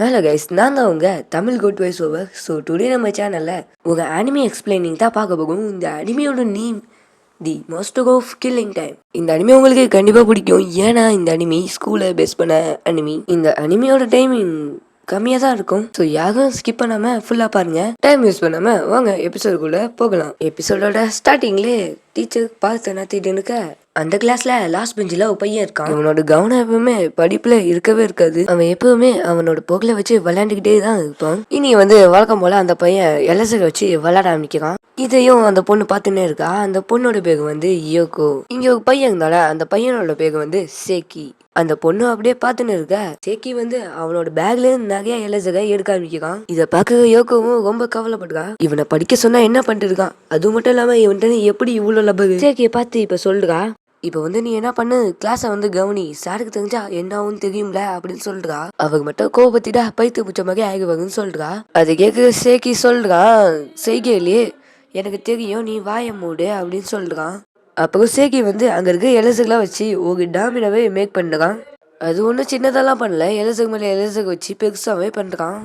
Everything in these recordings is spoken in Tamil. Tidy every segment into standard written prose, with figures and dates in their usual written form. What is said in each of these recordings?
ஹலோ கைஸ், நான் தான் உங்க Tamil good voice over. So today நம்ம சேனலில் ஒரு அனிமி எக்ஸ்பிளைனிங் தான் பார்க்க போகும். இந்த அனிமியோட name the master of killing time. இந்த அனிமி உங்களுக்கு கண்டிப்பாக பிடிக்கும். ஏன்னா இந்த அனிமி ஸ்கூலை பேஸ் பண்ண அனிமி. இந்த அனிமியோட டைமிங் கம்மியாக தான் இருக்கும். ஸோ யாரும் ஸ்கிப் பண்ணாமல் ஃபுல்லாக பாருங்க. டைம் யூஸ் பண்ணாமல் வாங்க எபிசோடுக்குள்ளே போகலாம். எபிசோடோட ஸ்டார்டிங்லேயே டீச்சர் பார்த்து நடத்திட்டு இருக்க அந்த கிளாஸ்ல லாஸ்ட் பெஞ்சில் ஒரு பையன் இருக்கான். அவனோட கவனம் எப்பவுமே படிப்புல இருக்கவே இருக்காது. அவன் எப்பவுமே அவனோட பொருளை வச்சு விளையாண்டுக்கிட்டே தான் இருப்பான். இனி வழக்கம் போல அந்த பையன் எலசரை வச்சு விளையாட ஆரம்பிக்கிறான். இதையும் அந்த பொண்ணு பார்த்துன்னே இருக்கா. அந்த பொண்ணோட பேரு யோகோ. இங்க ஒரு பையன் இருந்தால அந்த பையனோட பேரு சேக்கி. அந்த பொண்ணு அப்படியே பார்த்துன்னு இருக்க சேக்கி அவனோட பேக்ல இருந்து நிறைய எலசரை எடுக்க ஆரம்பிக்கிறான். இதை பார்க்க யோகவும் ரொம்ப கவலைப்படுறான். இவனை படிக்க சொன்னா என்ன பண்ணிட்டு இருக்கான். அது மட்டும் இல்லாம இவன்ட்டு எப்படி இவ்வளவு லபகு. சேக்கியை பார்த்து இப்ப சொல்றா, இப்போ நீ என்ன பண்ணு, கிளாஸை கவனி, சாருக்கு தெரிஞ்சா என்ன ஆகும் தெரியும்ல அப்படின்னு சொல்றா. அவங்க மட்டும் கோபத்திட்டா பைத்து பிடிச்ச மாதிரி ஆகிடுவாங்கன்னு சொல்றா. அது கேட்க சேக்கி சொல்றான், செய்கையிலே எனக்கு தெரியும், நீ வாய மூடு அப்படின்னு சொல்றான். அப்புறம் சேக்கி அங்க இருக்க எலசுகளாம் வச்சு ஒரு டாமினாவே மேக் பண்றான். அது ஒன்றும் சின்னதெல்லாம் பண்ணல, எலசுக்கு மேலே எலசுக்கு வச்சு பெருசாவே பண்றான்.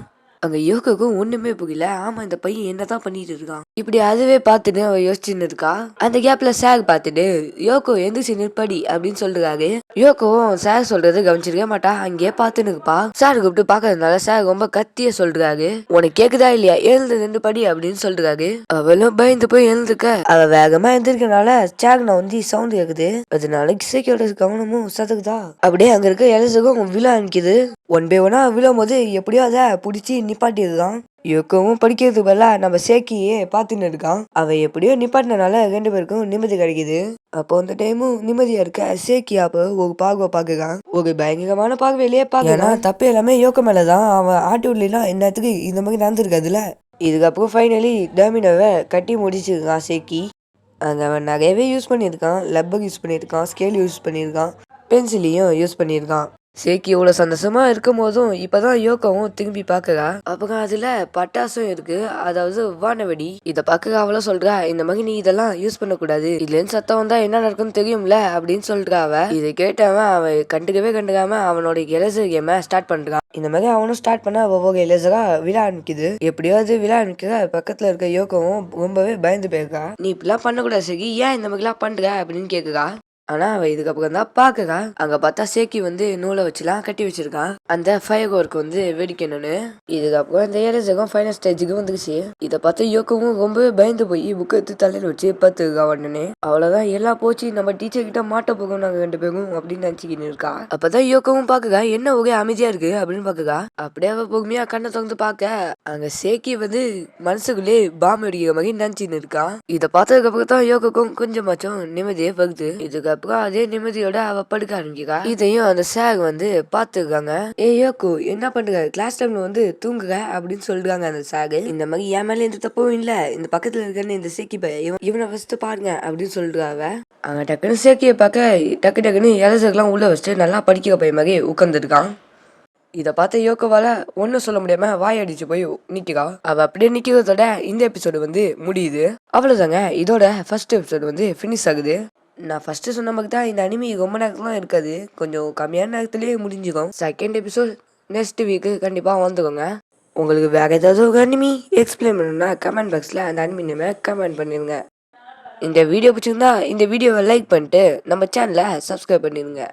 அங்க யோகாக்கும் ஒண்ணுமே புரியல. ஆமா, இந்த பையன் என்னதான் பண்ணிட்டு இருக்கான் இப்படி. அதுவே பார்த்துட்டு அவ யோசிச்சுன்னு இருக்கா. அந்த கேப்ல சார் பார்த்துட்டு யோகோ எந்திரிச்சு நிற்படி அப்படின்னு சொல்றாரு. யோகோவும் சார் சொல்றது கவனிச்சிருக்க மாட்டா, அங்கேயே பார்த்துன்னு இருப்பா. சார் கூப்பிட்டு பாக்குறதுனால சார் ரொம்ப கத்திய சொல்றாரு, உனக்கு கேக்குதா இல்லையா, எழுந்து நின்று படி அப்படின்னு சொல்றாரு. அவளும் பயந்து போய் எழுந்துக்க. அவ வேகமா எழுந்திருக்கனால சார் சவுண்ட் கேக்குது. அதனால கிசைக்கோட கவனமும் சதுக்குதா. அப்படியே அங்க இருக்க எலசுக்கும் விழா அனுப்பிக்குது. ஒன் பை ஒன்னா விழும் போது எப்படியோ அதை பிடிச்சி நிப்பாட்டிருக்கான். யோகவும் படிக்கிறது பதிலா நம்ம சேக்கியே பார்த்துன்னு இருக்கான். அவ எப்படியோ நிப்பாட்டினால 2 பேருக்கும் நிம்மதி கிடைக்குது. அப்போ அந்த டைமும் நிம்மதியா இருக்க சேக்கி அப்போ ஒரு பார்வை பாக்குறான். ஒரு பயங்கரமான பார்வையிலேயே பாக்குறான். தப்பு எல்லாமே யோக்க மேலதான். அவன் ஆட்டு உள்ளலாம் என்னத்துக்கு இந்த மாதிரி நடந்திருக்காதுல. இதுக்கப்புறம் ஃபைனலி டாமினோவை கட்டி முடிச்சிருக்கான் சேக்கி. அங்கே அவன் நிறையவே யூஸ் பண்ணியிருக்கான். லப்பர் யூஸ் பண்ணியிருக்கான், ஸ்கேல் யூஸ் பண்ணியிருக்கான், பென்சிலையும் யூஸ் பண்ணியிருக்கான். சேக்கி இவ்வளவு சந்தோஷமா இருக்கும் போதும் இப்பதான் யோகவும் திரும்பி பாக்குறா. அப்புறம் அதுல பட்டாசும் இருக்கு, அதாவது வானவெடி. இத பாக்க அவள சொல்றா, இந்த மாதிரி நீ இதெல்லாம் யூஸ் பண்ண கூடாது, இதுல இருந்து சத்தம் வந்தா என்ன நடக்கும்னு தெரியும்ல அப்படின்னு சொல்றா. அவ இதை கேட்டவன் அவன் கண்டுக்காம அவனோட எலசர் கேம ஸ்டார்ட் பண்றான். இந்த மாதிரி அவனும் ஸ்டார்ட் பண்ண ஒவ்வொரு எலசரா விழா ஆரம்பிக்குது. எப்படியாவது விழா ஆரம்பிக்கிற பக்கத்துல இருக்க யோகவும் ரொம்பவே பயந்து போயிருக்கா. நீ இப்படிலாம் பண்ணக்கூடாது சேக்கி, ஏன் இந்த மாதிரிலாம் பண்ற அப்படின்னு கேக்குறா. ஆனா அவ இதுக்கப்புறம் தான் பாக்குறா. அங்க பார்த்தா சேக்கி நூலை வச்சுலாம் கட்டி வச்சிருக்கான். அந்த ஃபயர் ஒர்க் வெடிக்கணும்னு. இதுக்கப்புறம் இந்த எலசகம் ஃபைனல் ஸ்டேஜுக்கு வந்துருச்சு. இதை பார்த்து யோகவும் ரொம்பவே பயந்து போய் புக்கு எடுத்து தலையில வச்சு பார்த்துருக்கா. உடனே அவ்வளவுதான், எல்லாம் போச்சு, நம்ம டீச்சர் கிட்ட மாட்ட போகும் நாங்க 2 பேரும் அப்படின்னு நினைச்சுக்கின்னு இருக்கா. அப்பதான் யோகவும் பாக்குறா, என்ன ஒரே அமைதியா இருக்கு அப்படின்னு பாக்குறா. அப்படியே அவ பொறுமையா கண்ணை திறந்து பாக்க அங்க சேக்கி மனசுக்குள்ளே பாம்பு அடிக்கிற மாதிரி நினைச்சுன்னு இருக்கா. இதை பார்த்ததுக்கு அப்புறம் தான் யோகக்கும் கொஞ்சமாச்சும் நிம்மதியே வருது. இதுக்கு அப்புறம் அதே நிம்மதியோட அவ படுக்க ஆரம்பிக்கா. இதையும் அந்த சார் பாத்துருக்காங்க. ஏ யோகோ, என்ன பண்ற, கிளாஸ் டைம்ல தூங்குற அப்படின்னு சொல்றாங்க அந்த சார். இந்த மாதிரி என் மேல எந்த தப்பும் இல்ல, இந்த பக்கத்துல இருக்க இந்த சேக்கி இவனை ஃபர்ஸ்ட் பாருங்க அப்படின்னு சொல்றாவ. அங்க டக்குன்னு சேக்கிய பார்க்க டக்குன்னு எலசர்லாம் உள்ள வச்சுட்டு நல்லா படிக்கிற பையன் மாதிரி உட்காந்துருக்கான். இதை பார்த்த யோகோவால ஒன்னும் சொல்ல முடியாம வாயடிச்சு போய் நிக்கிறா. அவ அப்படியே நிக்கிறதோட இந்த எபிசோடு முடியுது. அவ்வளவுதாங்க, இதோட ஃபர்ஸ்ட் எபிசோடு ஃபினிஷ் ஆகுது. நான் ஃபர்ஸ்ட் சொன்ன மாதிரி தான் இந்த அனிமி ரொம்ப நேரத்துலாம் இருக்காது, கொஞ்சம் கம்மியான நேரத்துலேயே முடிஞ்சுக்கும். செகண்ட் எபிசோட் நெக்ஸ்ட் வீக்கு கண்டிப்பாக வந்துக்கோங்க. உங்களுக்கு வேற ஏதாவது ஒரு அனிமி எக்ஸ்பிளைன் பண்ணணும்னா கமெண்ட் பாக்ஸில் அந்த அனிமி நேமை கமெண்ட் பண்ணிடுங்க. இந்த வீடியோ பிடிச்சிருந்தா இந்த வீடியோவை லைக் பண்ணிட்டு நம்ம சேனலை சப்ஸ்கிரைப் பண்ணிடுங்க.